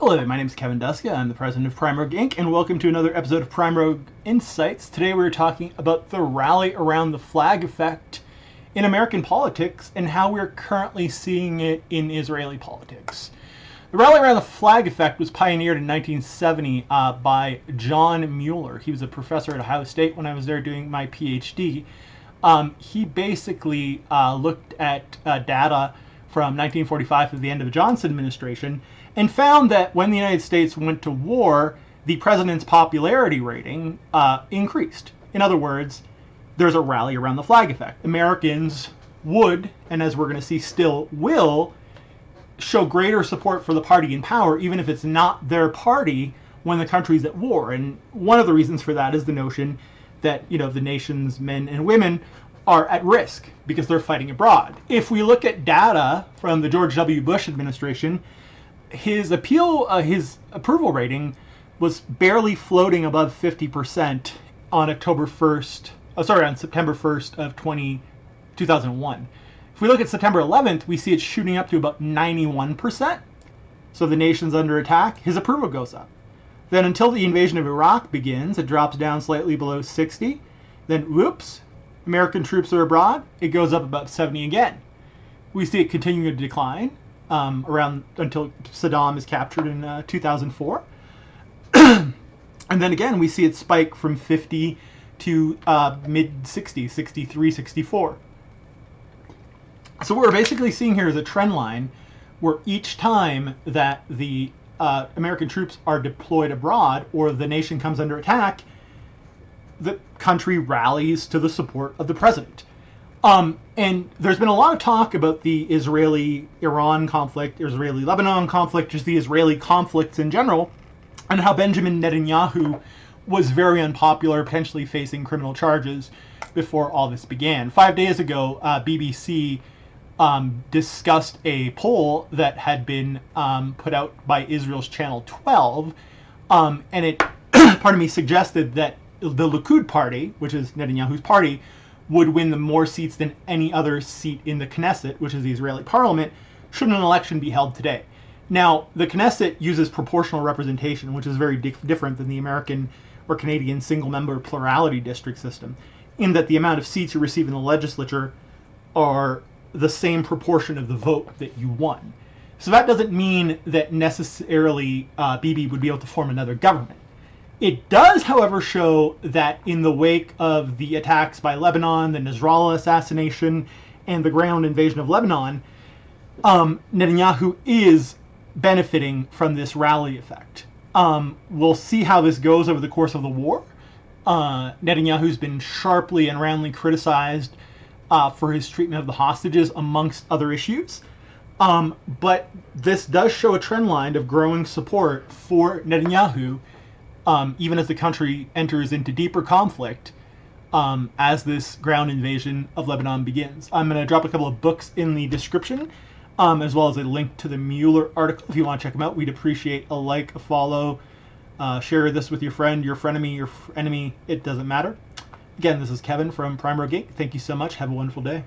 Hello, my name is Kevin Duska. I'm the president of Prime Rogue Inc., and welcome to another episode of Prime Rogue Insights. Today we're talking about the rally around the flag effect in American politics and how we're currently seeing it in Israeli politics. The rally around the flag effect was pioneered in 1970 by John Mueller. He was a professor at Ohio State when I was there doing my PhD. He basically looked at data from 1945 to the end of the Johnson administration and found that when the United States went to war, the president's popularity rating increased. In other words, there's a rally around the flag effect. Americans would, and as we're going to see still will, show greater support for the party in power, even if it's not their party when the country's at war. And one of the reasons for that is the notion that, the nation's men and women are at risk because they're fighting abroad. If we look at data from the George W. Bush administration, his approval rating was barely floating above 50% on September 1st of 2001. If we look at September 11th, we see it shooting up to about 91%. So the nation's under attack, his approval goes up. Then until the invasion of Iraq begins, it drops down slightly below 60. Then, whoops, American troops are abroad, it goes up about 70 again. We see it continuing to decline around until Saddam is captured in 2004. And then again, we see it spike from 50 to mid-60s, 63, 64. So what we're basically seeing here is a trend line where each time that the American troops are deployed abroad or the nation comes under attack, the country rallies to the support of the president. And there's been a lot of talk about the Israeli-Iran conflict, Israeli-Lebanon conflict, just the Israeli conflicts in general, and how Benjamin Netanyahu was very unpopular, potentially facing criminal charges before all this began. 5 days ago, BBC discussed a poll that had been put out by Israel's Channel 12, and it, suggested that the Likud party, which is Netanyahu's party, would win the more seats than any other seat in the Knesset, which is the Israeli parliament, should an election be held today. Now, the Knesset uses proportional representation, which is very different than the American or Canadian single-member plurality district system, in that the amount of seats you receive in the legislature are the same proportion of the vote that you won. So that doesn't mean that necessarily Bibi would be able to form another government. It does, however, show that in the wake of the attacks by Lebanon, the Nasrallah assassination, and the ground invasion of Lebanon, Netanyahu is benefiting from this rally effect. We'll see how this goes over the course of the war. Netanyahu's been sharply and roundly criticized for his treatment of the hostages, amongst other issues. But this does show a trend line of growing support for Netanyahu, even as the country enters into deeper conflict as this ground invasion of Lebanon begins. I'm going to drop a couple of books in the description, as well as a link to the Mueller article if you want to check them out. We'd appreciate a like, a follow, share this with your friend, your frenemy, your enemy, it doesn't matter. Again, this is Kevin from Prime Rogue Inc. Thank you so much. Have a wonderful day.